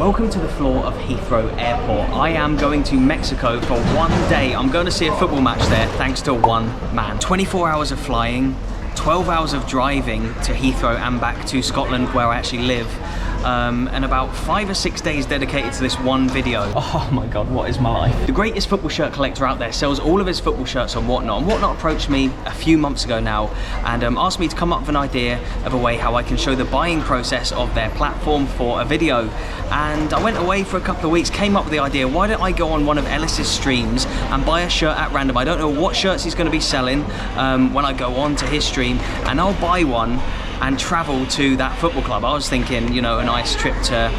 Welcome to the floor of Heathrow Airport. I am going to Mexico for one day. I'm going to see a football match there thanks to one man. 24 hours of flying, 12 hours of driving to Heathrow and back to Scotland where I actually live. And about 5 or 6 days dedicated to this one video. Oh my God, what is my life? The greatest football shirt collector out there sells all of his football shirts on Whatnot. And Whatnot approached me a few months ago now and asked me to come up with an idea of a way how I can show the buying process of their platform for a video. And I went away for a couple of weeks, came up with the idea, why don't I go on one of Ellis's streams and buy a shirt at random. I don't know what shirts he's going to be selling when I go on to his stream, and I'll buy one and travel to that football club. I was thinking, you know, a nice trip to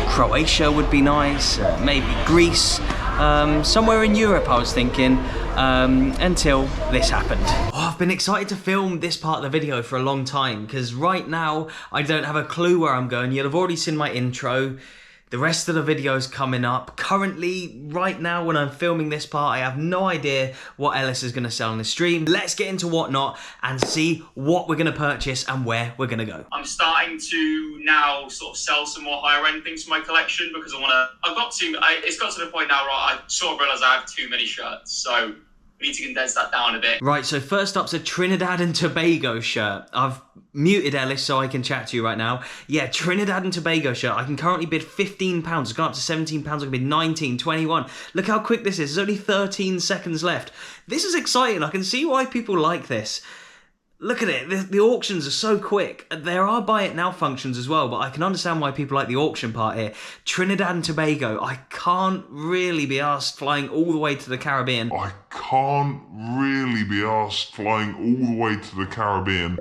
Croatia would be nice, maybe Greece, somewhere in Europe I was thinking, until this happened. Oh, I've been excited to film this part of the video for a long time, because right now I don't have a clue where I'm going. You'll have already seen my intro. The rest of the video's coming up. Currently, right now, when I'm filming this part, I have no idea what Ellis is going to sell on the stream. Let's get into Whatnot and see what we're going to purchase and where we're going to go. I'm starting to now sort of sell some more higher end things for my collection because it's got to the point now where I sort of realise I have too many shirts. So we need to condense that down a bit. Right, so first up's a Trinidad and Tobago shirt. I've muted Ellis so I can chat to you right now. Yeah, Trinidad and Tobago shirt. I can currently bid £15. It's gone up to £17. I can bid 19, 21. Look how quick this is. There's only 13 seconds left. This is exciting. I can see why people like this. Look at it, the auctions are so quick. There are buy it now functions as well, but I can understand why people like the auction part here. Trinidad and Tobago, I can't really be asked flying all the way to the Caribbean. I can't really be asked flying all the way to the Caribbean.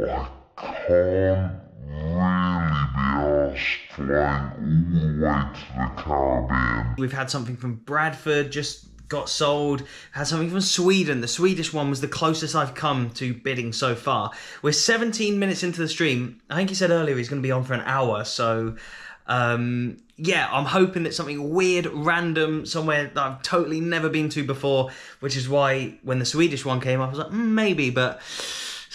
We've had something from Bradford, just got sold, had something from Sweden. The Swedish one was the closest I've come to bidding so far. We're 17 minutes into the stream. I think he said earlier he's going to be on for an hour, so yeah, I'm hoping that something weird, random, somewhere that I've totally never been to before, which is why when the Swedish one came up, I was like, maybe, but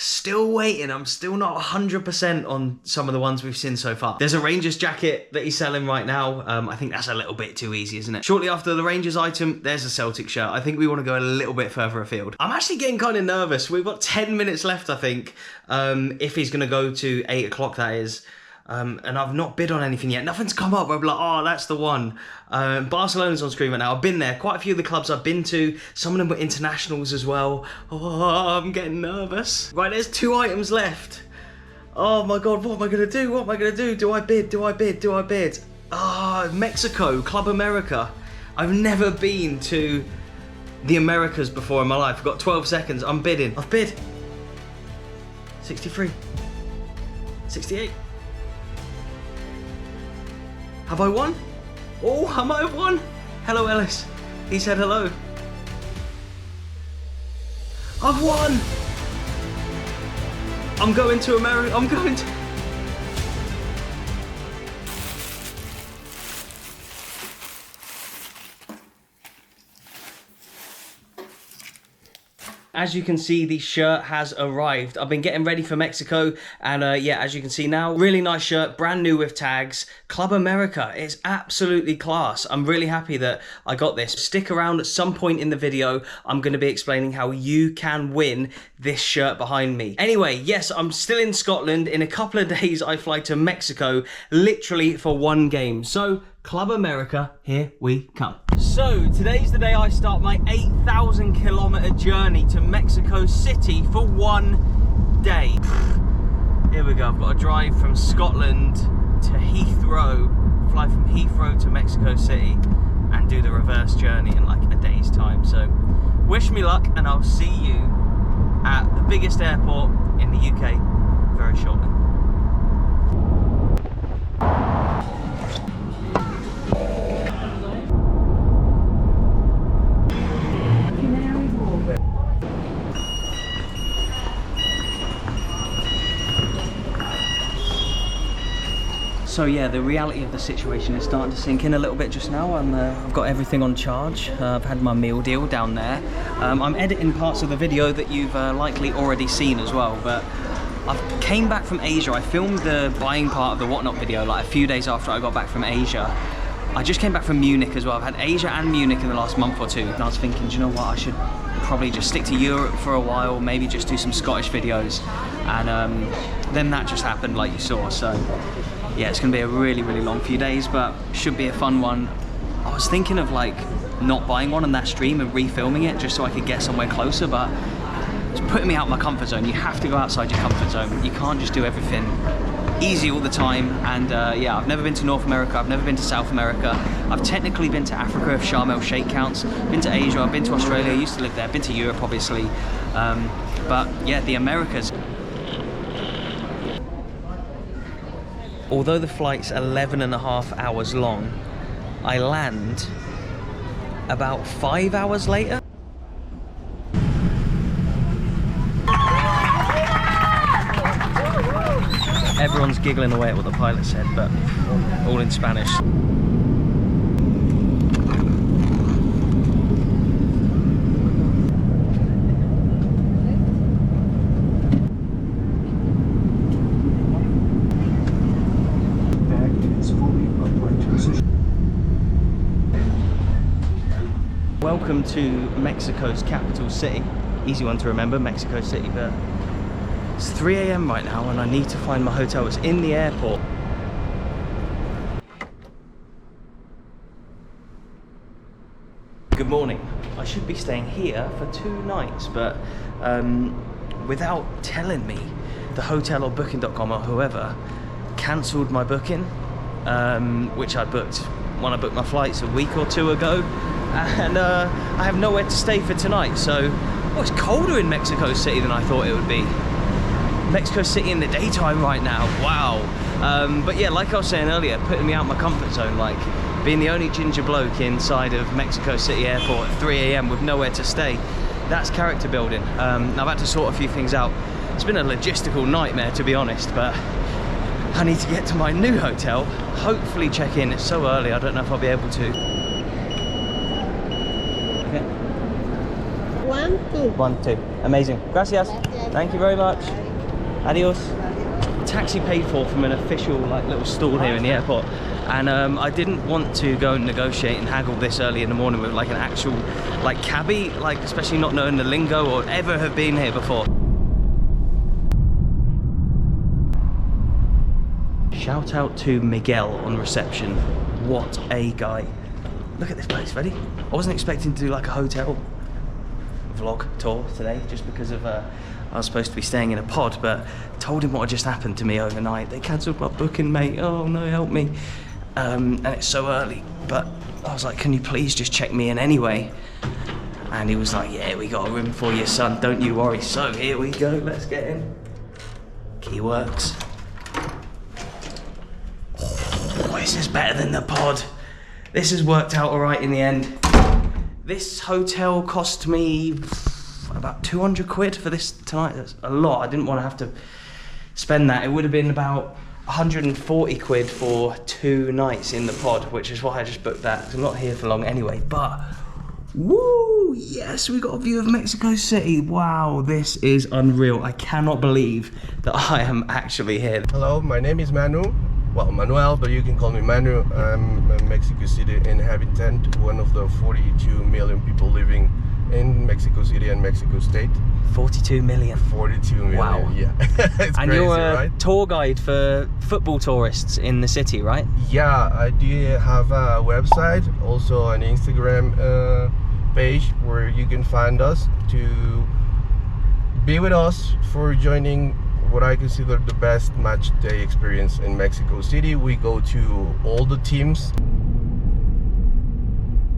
still waiting. I'm still not 100% on some of the ones we've seen so far. There's a Rangers jacket that he's selling right now. I think that's a little bit too easy, isn't it? Shortly after the Rangers item, there's a Celtic shirt. I think we want to go a little bit further afield. I'm actually getting kind of nervous. We've got 10 minutes left, I think, if he's going to go to 8 o'clock, that is. And I've not bid on anything yet. Nothing's come up where I'm like, oh, that's the one. Barcelona's on screen right now. I've been there. Quite a few of the clubs I've been to. Some of them were internationals as well. Oh, I'm getting nervous. Right, there's 2 items left. Oh my God, what am I going to do? What am I going to do? Do I bid? Do I bid? Do I bid? Ah, Mexico, Club America. I've never been to the Americas before in my life. I've got 12 seconds. I'm bidding. I've bid. 63. 68. Have I won? Oh, I might have won. Hello, Ellis. He said hello. I've won. I'm going to America. I'm going to... As you can see, the shirt has arrived. I've been getting ready for Mexico, and yeah, as you can see now, really nice shirt, brand new with tags. Club America is absolutely class. I'm really happy that I got this. Stick around at some point in the video. I'm going to be explaining how you can win this shirt behind me. Anyway, yes, I'm still in Scotland. In a couple of days, I fly to Mexico, literally for one game. So, Club America, here we come. So, today's the day I start my 8,000 kilometer journey to Mexico City for one day. Here we go, I've got to drive from Scotland to Heathrow, fly from Heathrow to Mexico City, and do the reverse journey in like a day's time. So, wish me luck, and I'll see you at the biggest airport in the UK very shortly. So yeah, the reality of the situation is starting to sink in a little bit just now. I've got everything on charge. I've had my meal deal down there. I'm editing parts of the video that you've likely already seen as well, but I came back from Asia. I filmed the buying part of the Whatnot video like a few days after I got back from Asia. I just came back from Munich as well. I've had Asia and Munich in the last month or two. And I was thinking, do you know what? I should probably just stick to Europe for a while, maybe just do some Scottish videos. And then that just happened like you saw. So yeah, it's gonna be a really, really long few days, but should be a fun one. I was thinking of like not buying one on that stream and refilming it just so I could get somewhere closer, but it's putting me out of my comfort zone. You have to go outside your comfort zone. You can't just do everything easy all the time. And yeah, I've never been to North America, I've never been to South America. I've technically been to Africa if Sharm el Sheikh counts, been to Asia, I've been to Australia, I used to live there, been to Europe obviously, but yeah, the Americas. Although the flight's 11.5 hours long, I land about 5 hours later. Everyone's giggling away at what the pilot said, but all in Spanish. Welcome to Mexico's capital city. Easy one to remember, Mexico City, but it's 3 AM right now and I need to find my hotel. It's in the airport. Good morning. I should be staying here for 2 nights, but without telling me, the hotel or booking.com or whoever cancelled my booking, which I booked when I booked my flights a week or 2 ago, and I have nowhere to stay for tonight. So, oh, it's colder in Mexico City than I thought it would be. Mexico City in the daytime right now, wow. But yeah, like I was saying earlier, putting me out of my comfort zone, like being the only ginger bloke inside of Mexico City airport at 3 AM with nowhere to stay, that's character building. I've had to sort a few things out. It's been a logistical nightmare, to be honest, but I need to get to my new hotel, hopefully check in. It's so early, I don't know if I'll be able to. Okay. 1, 2. 1, 2. Amazing. Gracias. Thank you very much. Adios. Taxi paid for from an official like little stall here in the airport, and I didn't want to go and negotiate and haggle this early in the morning with like an actual like cabbie, like especially not knowing the lingo or ever have been here before. Shout out to Miguel on reception. What a guy. Look at this place, ready? I wasn't expecting to do like a hotel vlog tour today just because of I was supposed to be staying in a pod, but told him what had just happened to me overnight. They cancelled my booking, mate. Oh no, help me. And it's so early, but I was like, can you please just check me in anyway? And he was like, yeah, we got a room for you, son, don't you worry. So here we go, let's get in. Key works. Oh, this is better than the pod. This has worked out all right in the end. This hotel cost me about 200 quid for this tonight. That's a lot. I didn't want to have to spend that. It would have been about 140 quid for 2 nights in the pod, which is why I just booked that. I'm not here for long anyway, but woo, yes, we got a view of Mexico City. Wow, this is unreal. I cannot believe that I am actually here. Hello, my name is Manu. Well, Manuel, but you can call me Manu. I'm a Mexico City inhabitant, one of the 42 million people living in Mexico City and Mexico State. 42 million. 42 million. Wow. Yeah. It's and crazy, you're a right? tour guide for football tourists in the city, right? Yeah, I do have a website, also an Instagram page where you can find us to be with us for joining what I consider the best match day experience in Mexico City. We go to all the teams.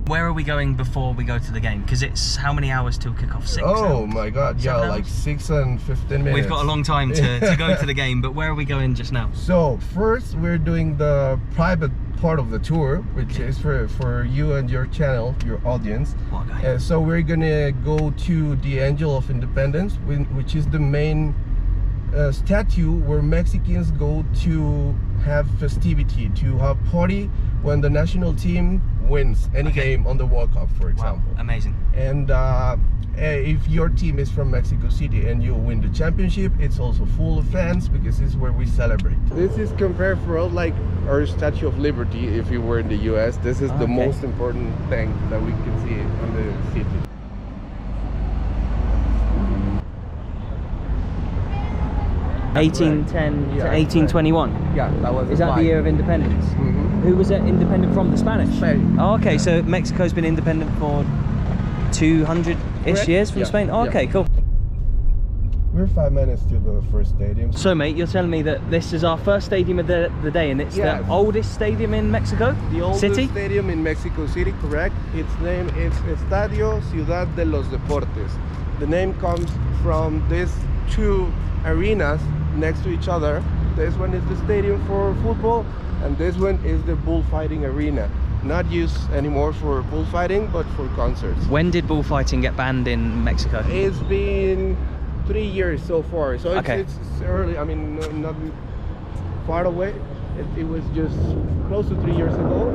Where are we going before we go to the game? Because it's how many hours till kickoff? 6? Oh my god, yeah, 7 like hours? 6 and 15 minutes. We've got a long time to go to the game, but where are we going just now? So first we're doing the private part of the tour, which is for you and your channel, your audience. What a guy. So we're gonna go to the Angel of Independence, which is the main statue where Mexicans go to have festivity, to have party when the national team wins any game on the World Cup, for example. Wow, amazing. And if your team is from Mexico City and you win the championship, it's also full of fans because this is where we celebrate. This is compared for us like our Statue of Liberty if we were in the US. This is the most important thing that we can see in the city. Yeah. 1810 to 1821. Yeah, that was. Is that the year of independence? Mm-hmm. Who was it independent from? The Spanish? Spain. Oh, okay. So Mexico's been independent for 200-ish years from Spain? Oh, okay, cool. We're 5 minutes to the first stadium. So, mate, you're telling me that this is our first stadium of the day, and it's the oldest stadium in Mexico? The oldest City? stadium in Mexico City, correct. Its name is Estadio Ciudad de los Deportes. The name comes from these two arenas next to each other. This one is the stadium for football, and this one is the bullfighting arena. Not used anymore for bullfighting, but for concerts. When did bullfighting get banned in Mexico? It's been 3 years so far, so it's early. I mean, not far away. It was just close to 3 years ago,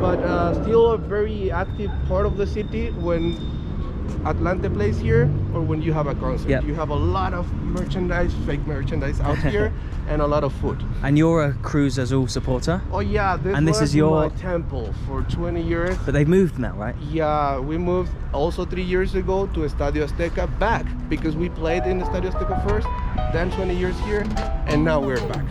but still a very active part of the city when Atlante plays here or when you have a concert. Yep. You have a lot of merchandise, fake merchandise out here, and a lot of food. And you're a Cruz Azul supporter? Oh yeah, this is your my temple for 20 years. But they've moved now, right? Yeah, we moved also 3 years ago to Estadio Azteca back because we played in Estadio Azteca first, then 20 years here, and now we're back.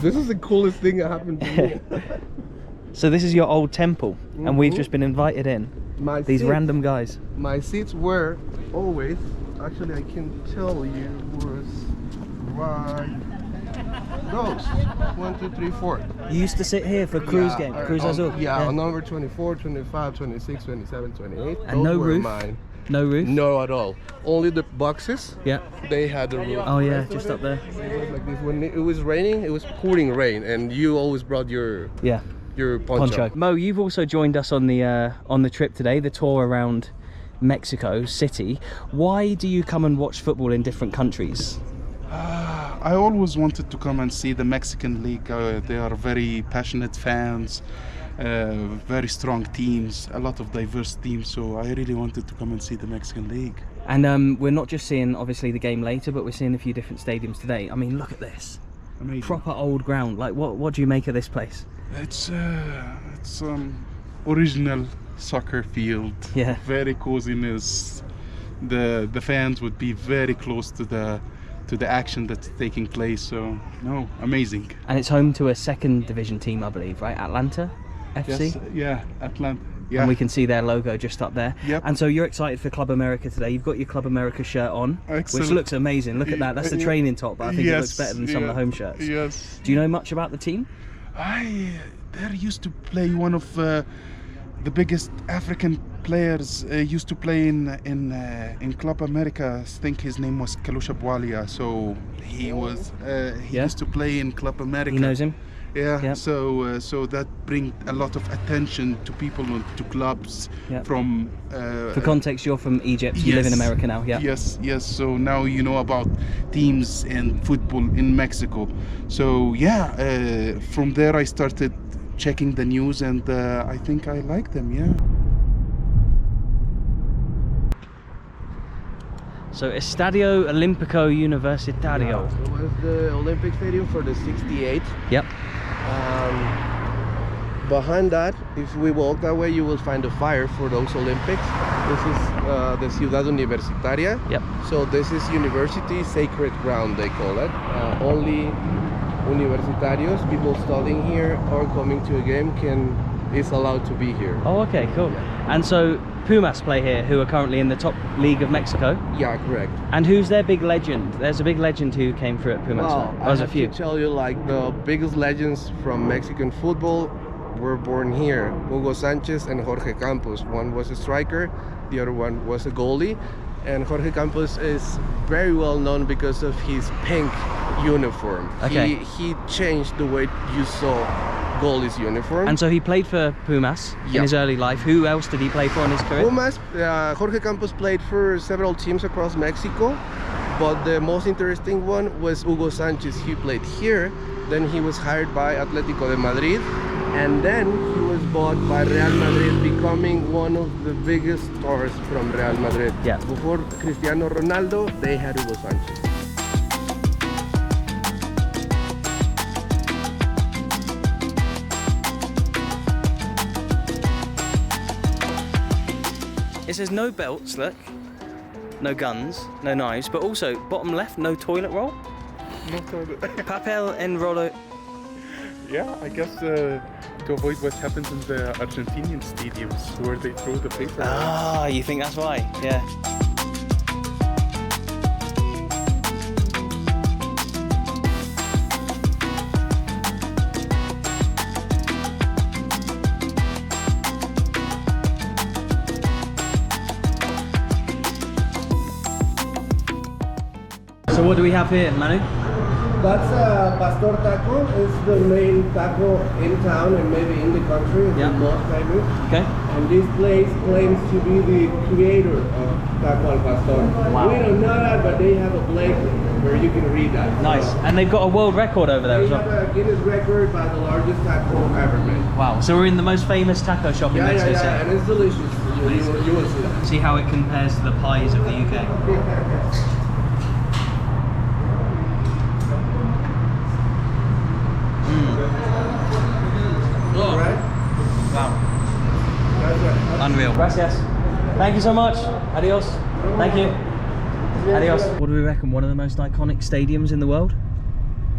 This is the coolest thing that happened to me. So this is your old temple, and we've just been invited in. These random guys. My seats were always, actually I can tell you, was right those. 1, 2, 3, 4. You used to sit here for Cruz game, Cruz Azul. Yeah, on number 24, 25, 26, 27, 28. And no roof? Mine. No roof? No at all. Only the boxes. Yeah. They had the roof. Oh yeah, just up there. It was like this. When it was raining, it was pouring rain, and you always brought your poncho. Mo, you've also joined us on the trip today, the tour around Mexico City. Why do you come and watch football in different countries? I always wanted to come and see the Mexican League. They are very passionate fans, very strong teams, a lot of diverse teams, so I really wanted to come and see the Mexican League. And we're not just seeing obviously the game later, but we're seeing a few different stadiums today. I mean, look at this. Amazing. Proper old ground. Like, what do you make of this place? It's original soccer field. Yeah. Very coziness. The fans would be very close to the action that's taking place. So no, amazing. And it's home to a second division team, I believe, right? Atlanta FC. Yes, yeah, Atlanta. Yeah. And we can see their logo just up there. Yep. And so you're excited for Club America today. You've got your Club America shirt on, Excellent. which looks amazing. Look at that. That's the training top, but I think it looks better than some of the home shirts. Yes. Do you know much about the team? There used to play one of the biggest African players. Used to play in Club America. I think his name was Kalusha Bwalia. So he was he used to play in Club America. He knows him. Yeah. Yep. So that brings a lot of attention to people, to clubs. Yep. From. For context, you're from Egypt. You live in America now. Yeah. Yes. So now you know about teams and football in Mexico. So yeah, from there I started checking the news, and I think I like them. Yeah. So Estadio Olímpico Universitario. Yeah, it was the Olympic Stadium for the 68. Yep. Behind that, if we walk that way, you will find a fire for those Olympics. This is the Ciudad Universitaria. Yep. So this is university sacred ground, they call it. Only universitarios, people studying here or coming to a game, is allowed to be here. Oh, okay, cool. Yeah. And so Pumas play here, who are currently in the top league of Mexico. Yeah, correct. And who's their big legend? There's a big legend who came through at Pumas. Well, There's I a few. have to tell you, like, the biggest legends from Mexican football were born here. Hugo Sanchez and Jorge Campos. One was a striker, the other one was a goalie. and Jorge Campos is very well known because of his pink uniform. Okay. He changed the way you saw goalie's uniform. And so he played for Pumas in his early life. Who else did he play for in his career? Pumas, Jorge Campos played for several teams across Mexico, but the most interesting one was Hugo Sanchez. He played here, then he was hired by Atlético de Madrid, and then he was bought by Real Madrid, becoming one of the biggest stars from Real Madrid. Yeah. Before Cristiano Ronaldo, they had Hugo Sanchez. It says no belts, look. No guns, no knives, but also bottom left, no toilet roll. No toilet. Papel enrollo. Yeah, I guess to avoid what happens in the Argentinian stadiums where they throw the paper. Ah, you think that's why? Yeah. So what do we have here, Manu? That's Pastor Taco. It's the main taco in town and maybe in the country. It's the most famous. Okay. And this place claims to be the creator of Taco al Pastor. Wow. We don't know that, but they have a plate where you can read that. Nice. And they've got a world record over there They as well. have a Guinness record by the largest taco ever made. Wow. So we're in the most famous taco shop in Mexico City. And it's delicious. You will see that. See how it compares to the pies of the UK. All right. Wow. That's right. Unreal. Gracias. Thank you so much. Adios. Thank you. Adios. What do we reckon? One of the most iconic stadiums in the world?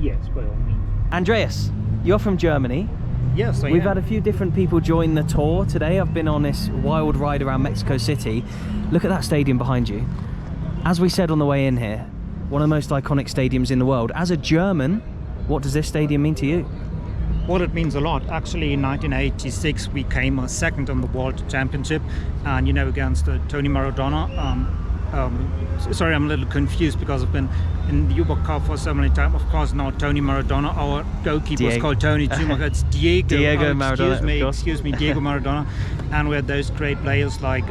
Yes, by all means. Andreas, you're from Germany. Yes, We've had a few different people join the tour today. I've been on this wild ride around Mexico City. Look at that stadium behind you. As we said on the way in here, one of the most iconic stadiums in the world. As a German, what does this stadium mean to you? Well, it means a lot. Actually, in 1986, we came second on the World Championship, and against Tony Maradona. Sorry, I'm a little confused because I've been in the Uber Cup for so many times. Of course, now Tony Maradona. Our goalkeeper was called Tony Schumacher. It's Diego Maradona. Excuse me, Diego Maradona. And we had those great players like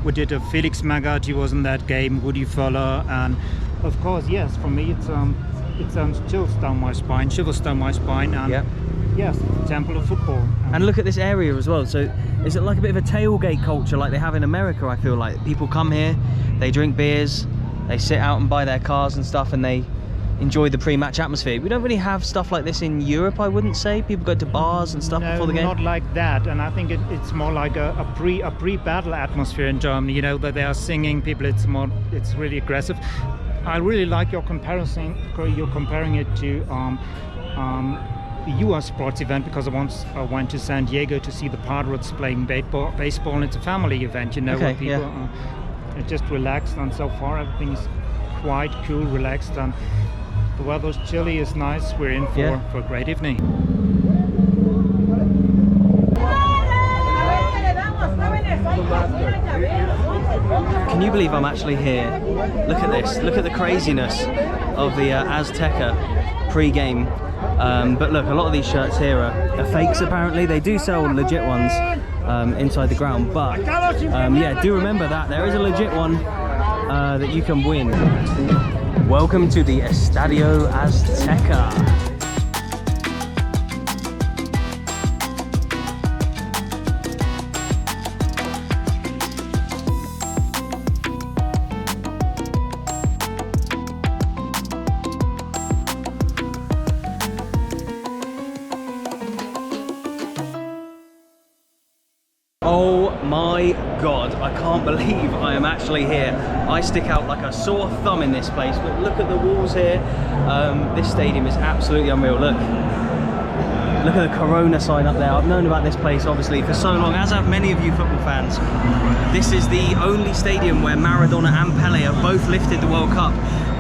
we did Felix Magath. He was in that game. Woody Fuller, and of course, yes, for me, it sends chills down my spine, shivers down my spine, and yes, it's the temple of football. And look at this area as well. So is it like a bit of a tailgate culture like they have in America? I feel like people come here, they drink beers, they sit out and buy their cars and stuff, and they enjoy the pre-match atmosphere. We don't really have stuff like this in Europe, I wouldn't say. People go to bars and stuff before the game. Not like that. And I think it's more like a pre-battle atmosphere in Germany. That they are singing. People, it's really aggressive. I really like your comparison. You're comparing it to US sports event, because I went to San Diego to see the Padres playing baseball, and it's a family event, where people are just relaxed, and so far everything is quite cool, relaxed, and the weather's chilly, is nice. We're in for a great evening. Can you believe I'm actually here? Look at this. Look at the craziness of the Azteca pre-game. But look, a lot of these shirts here are fakes apparently. They do sell legit ones inside the ground, but yeah, do remember that there is a legit one that you can win. Welcome to the Estadio Azteca. Oh my god, I can't believe I am actually here. I stick out like a sore thumb in this place, but look at the walls here. This stadium is absolutely unreal. Look at the Corona sign up there. I've known about this place obviously for so long, as have many of you football fans. This is the only stadium where Maradona and Pele have both lifted the World Cup.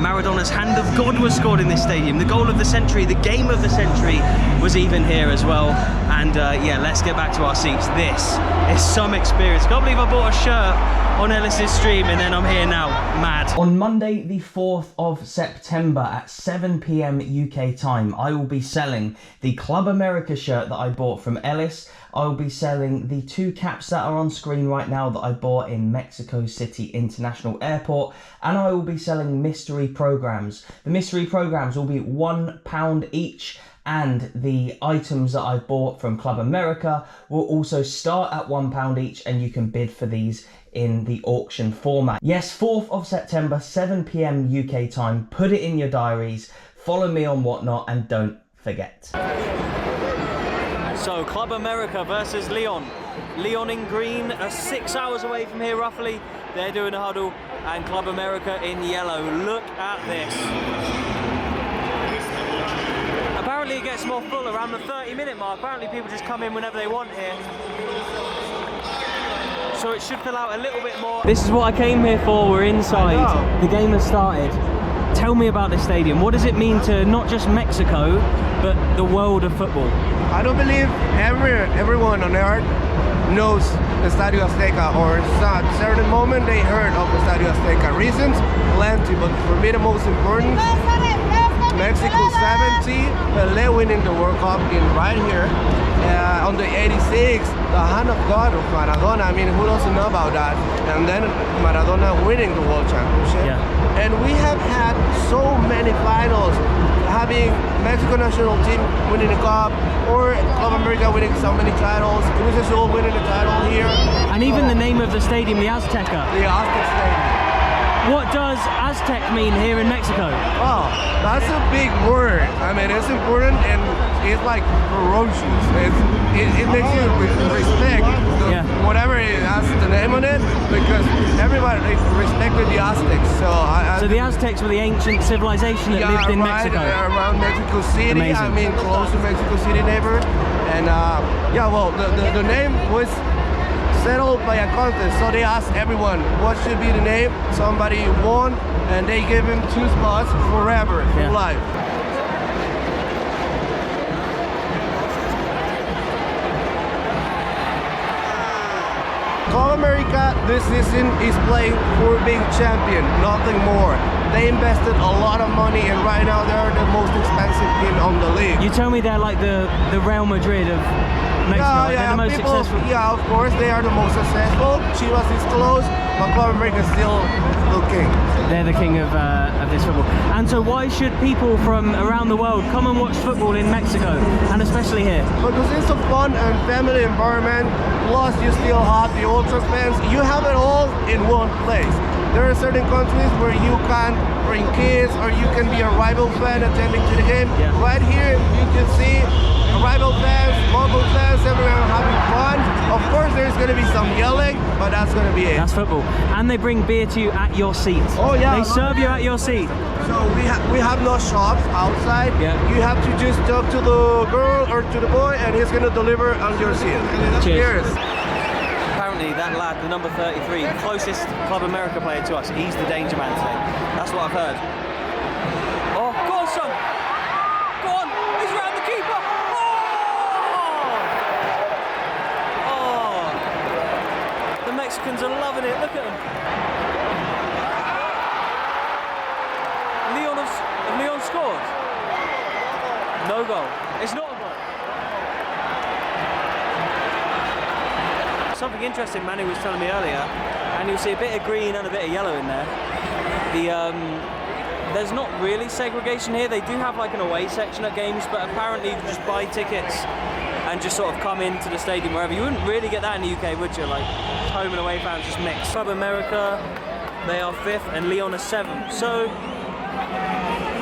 Maradona's hand of God was scored in this stadium. The goal of the century, the game of the century was even here as well. And yeah, let's get back to our seats. This is some experience. Can't believe I bought a shirt on Ellis's stream and then I'm here now. Mad. On Monday the 4th of September at 7 PM UK time, I will be selling the Club America shirt that I bought from Ellis. I will be selling the 2 caps that are on screen right now that I bought in Mexico City International Airport, and I will be selling mystery programs. The mystery programs will be £1 each, and the items that I bought from Club America will also start at £1 each, and you can bid for these in the auction format. Yes, 4th of September, 7 PM UK time. Put it in your diaries, follow me on Whatnot, and don't forget. So, Club America versus Leon. Leon in green are 6 hours away from here roughly. They're doing a huddle, and Club America in yellow. Look at this. Apparently it gets more full around the 30-minute mark. Apparently people just come in whenever they want here. So it should fill out a little bit more. This is what I came here for. We're inside. The game has started. Tell me about this stadium. What does it mean to not just Mexico, but the world of football? I don't believe everyone on earth knows the Estadio Azteca, or at a certain moment they heard of the Estadio Azteca. Reasons? Plenty, but for me the most important, Mexico 70, Pelé winning the World Cup in right here. On the 86, the hand of God of Maradona. I mean, who doesn't know about that? And then Maradona winning the World Championship. Yeah. And we have had so many finals, having Mexico national team winning the cup, or Club America winning so many titles, Cruz Azul winning the title here. And even the name of the stadium, the Azteca. The Azteca Stadium. What does Aztec mean here in Mexico? Oh, that's a big word. I mean, it's important and it's like ferocious. It makes you respect whatever it has the name on it, because everybody respected the Aztecs. So the Aztecs were the ancient civilization that lived in Mexico. Around Mexico City. Amazing. I mean, close to Mexico City neighbor. And yeah, well, the name was settled by a contest, so they asked everyone what should be the name. Somebody won, and they gave him 2 spots forever, for life. Club America this season is playing for being champion, nothing more. They invested a lot of money, and right now they're the most expensive team on the league. You tell me they're like the Real Madrid of Mexico. They're the most successful. Yeah, of course, they are the most successful. Chivas is close, but Club America is still the king. They're the king of this football. And so why should people from around the world come and watch football in Mexico, and especially here? Because it's a fun and family environment, plus you still have the Ultras fans. You have it all in one place. There are certain countries where you can bring kids, or you can be a rival fan attending to the game. Yeah. Right here, you can see rival fans, local fans, everyone having fun. Of course, there's going to be some yelling, but that's going to be it. That's football. And they bring beer to you at your seat. Oh yeah. They serve you at your seat. So we have no shops outside. Yeah. You have to just talk to the girl or to the boy, and he's going to deliver on your seat. Cheers. Apparently that lad, the number 33, the closest Club America player to us, he's the danger man today. That's what I've heard. Oh, go on, son! Go on! He's around the keeper! Oh! The Mexicans are loving it, look at them. Leon scored? No goal. It's not a goal. Something interesting Manu was telling me earlier, and you'll see a bit of green and a bit of yellow in there. There's not really segregation here. They do have like an away section at games, but apparently you can just buy tickets and just sort of come into the stadium wherever. You wouldn't really get that in the UK, would you? Like home and away fans just mix. Club America, they are 5th and Leon are 7th. So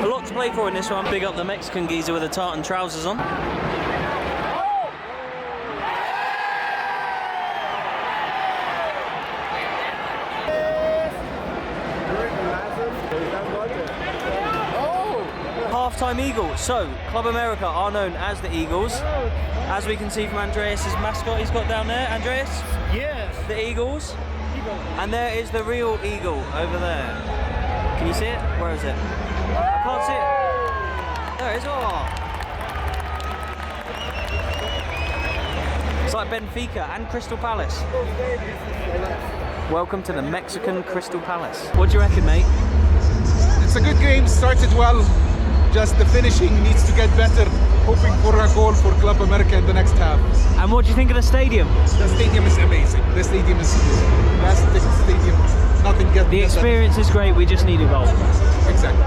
a lot to play for in this one. Big up the Mexican geezer with the tartan trousers on. Half-time Eagles. So, Club America are known as the Eagles. As we can see from Andreas's mascot he's got down there. Andreas? Yes. The Eagles. And there is the real eagle over there. Can you see it? Where is it? I can't see it. There it is. Oh. It's like Benfica and Crystal Palace. Welcome to the Mexican Crystal Palace. What do you reckon, mate? It's a good game, started well. Just the finishing needs to get better. Hoping for a goal for Club America in the next half. And what do you think of the stadium? The stadium is amazing. The stadium is best stadium. Nothing gets The experience is great, we just need a goal. Exactly.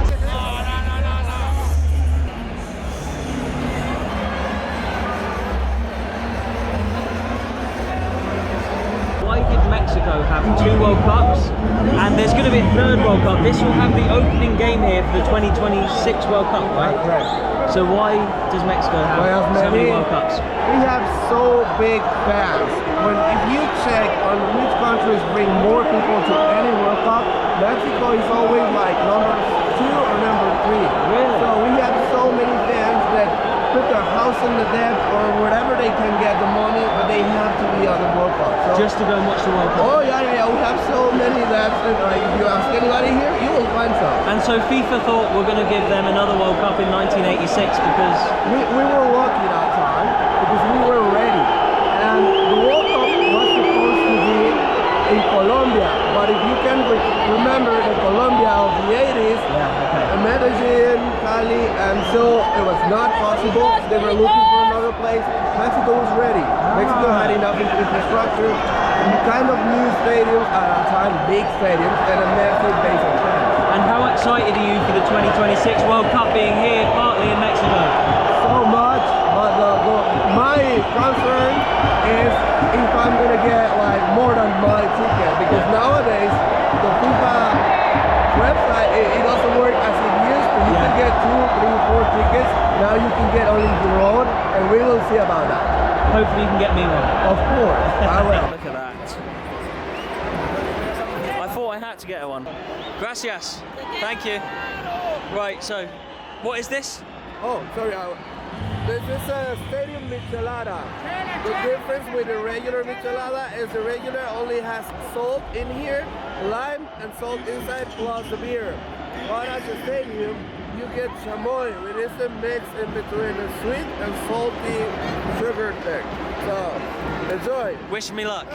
Why did Mexico have 2 World Cups? And there's going to be a 3rd World Cup. This will have the opening game here for the 2026 World Cup, right? Right. So why does Mexico have so many World Cups? We have so big fans. If you check on which countries bring more people to any World Cup, Mexico is always like number 2 or number 3. Really? So we have so many fans that put their house in the debt or wherever they can get the money, but they have to be on the World Cup. So, Just to go and watch the World Cup? oh yeah. We have so many that like, if you ask anybody here, you will find some. And so FIFA thought we're going to give them another World Cup in 1986 because... We were lucky that time because we were ready. And the World Cup was supposed to be in Colombia, but if you can remember the Colombia of the 80s, Medellin, Cali, and so it was not possible. They were looking for another place. Mexico was ready. Mexico had enough infrastructure, and kind of new stadiums at that time, big stadiums, and a massive base of fans. And how excited are you for the 2026 World Cup being here, partly in Mexico? So much, but my concern is if I'm gonna get like more than my ticket, because nowadays the FIFA website it doesn't work as it used to. You can get 2, 3, 4 tickets. Now you can get only your own, and we will see about that. Hopefully you can get me one. Of course, I will. Look at that. I thought I had to get one. Gracias. Thank you. Right, so what is this? Oh, sorry. This is a stadium michelada. The difference with the regular michelada is the regular only has salt in here, lime and salt inside plus the beer. But at the stadium, you get chamoy, which is a mix in between a sweet and salty sugar thing. So, enjoy. Wish me luck.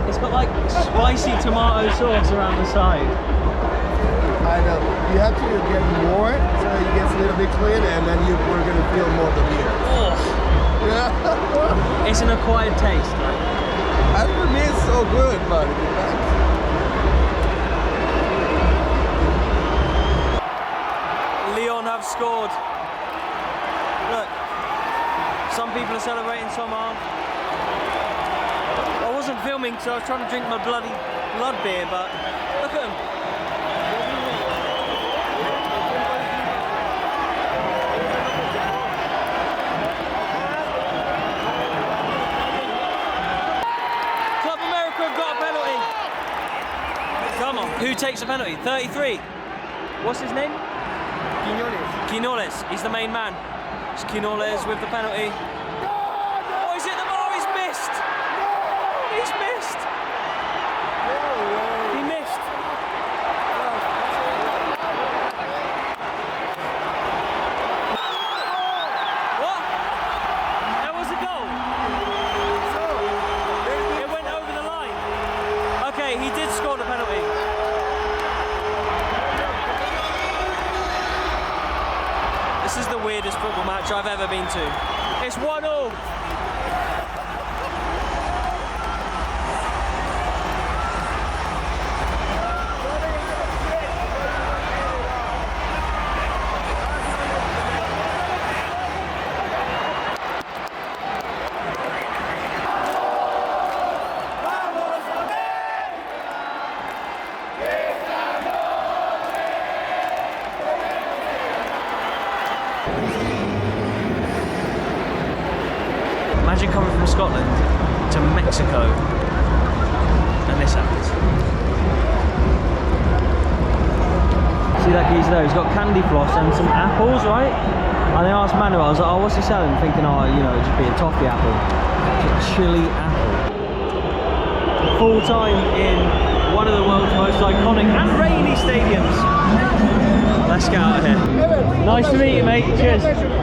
It's got like spicy tomato sauce around the side. I know. You have to get more so it gets a little bit clean, and then we're gonna feel more of the beer. Oh. It's an acquired taste. As for me, it's so good, but Leon have scored. Look, some people are celebrating, some aren't. I wasn't filming because I was trying to drink my bloody blood beer, but look at them. Club America have got a penalty. Come on, who takes a penalty? 33. What's his name? Quinones. He's the main man. It's Quinones with the penalty. Oh, he's hit the bar. He's missed. He's missed. He missed. What? That was a goal. It went over the line. Okay, he did score the penalty. This is the weirdest football match I've ever been to. It's 1-1. Imagine coming from Scotland to Mexico and this happens. See that geezer there? He's got candy floss and some apples, right? And I asked Manuel, I was like, oh, what's he selling? Thinking, oh, you know, it'd just be a toffee apple. It's a chili apple. full time in one of the world's most iconic and rainy stadiums. Let's get out of here. Nice to meet you, mate. Cheers.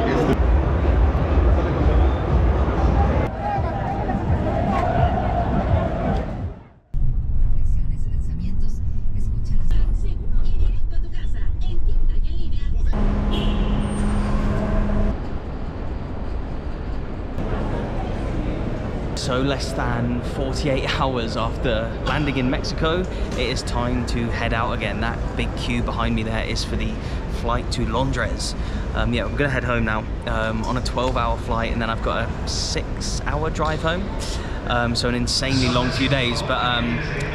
So less than 48 hours after landing in Mexico, it is time to head out again. That big queue behind me there is for the flight to Londres. Yeah, we're gonna head home now on a 12-hour flight, and then I've got a 6-hour drive home. So an insanely long few days, but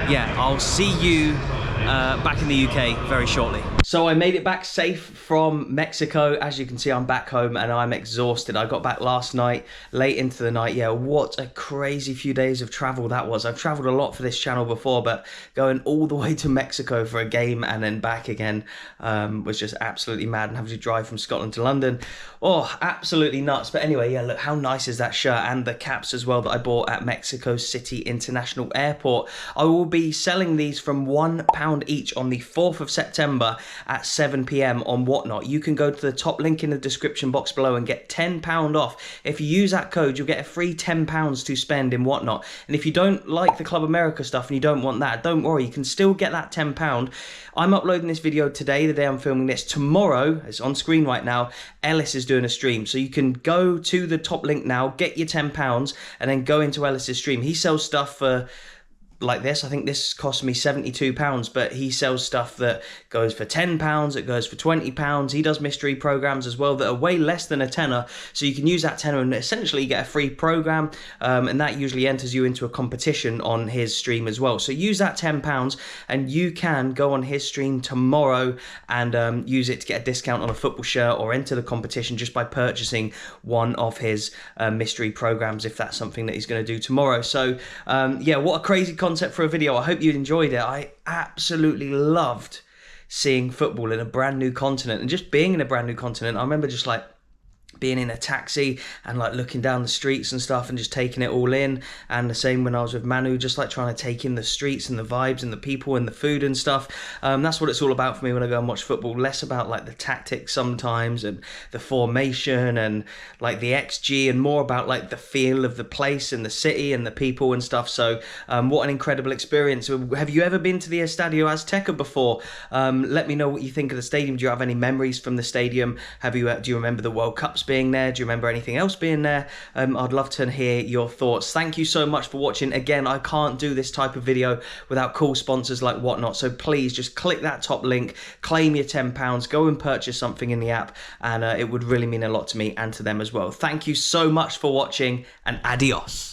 yeah, I'll see you back in the UK very shortly. So I made it back safe from Mexico. As you can see, I'm back home and I'm exhausted. I got back last night, late into the night. Yeah, what a crazy few days of travel that was. I've traveled a lot for this channel before, but going all the way to Mexico for a game and then back again was just absolutely mad, and having to drive from Scotland to London. Oh, absolutely nuts. But anyway, yeah, look how nice is that shirt, and the caps as well that I bought at Mexico City International Airport. I will be selling these from £1 each on the 4th of September at 7 PM on Whatnot. You can go to the top link in the description box below and get £10 off. If you use that code, you'll get a free £10 to spend in Whatnot. And if you don't like the Club America stuff and you don't want that, don't worry, you can still get that £10. I'm uploading this video today, the day I'm filming this. Tomorrow, it's on screen right now, Ellis is doing a stream. So you can go to the top link now, get your £10, and then go into Ellis's stream. He sells stuff for like this. I think this cost me £72, but he sells stuff that goes for £10, it goes for £20. He does mystery programs as well that are way less than a tenner, so you can use that tenner and essentially get a free program, and that usually enters you into a competition on his stream as well. So use that £10 and you can go on his stream tomorrow and use it to get a discount on a football shirt or enter the competition just by purchasing one of his mystery programs, if that's something that he's going to do tomorrow. So yeah, what a crazy concept for a video. I hope you enjoyed it. I absolutely loved seeing football in a brand new continent, and just being in a brand new continent. I remember just like being in a taxi and like looking down the streets and stuff and just taking it all in, and the same when I was with Manu, just like trying to take in the streets and the vibes and the people and the food and stuff. That's what it's all about for me when I go and watch football. Less about like the tactics sometimes and the formation and like the XG, and more about like the feel of the place and the city and the people and stuff. So what an incredible experience. Have you ever been to the Estadio Azteca before? Let me know what you think of the stadium. Do you have any memories from the stadium? Do you remember the World Cups being there? Do you remember anything else being there? I'd love to hear your thoughts. Thank you so much for watching. Again, I can't do this type of video without cool sponsors like Whatnot, so please just click that top link, claim your £10, go and purchase something in the app, and it would really mean a lot to me and to them as well. Thank you so much for watching, and adios.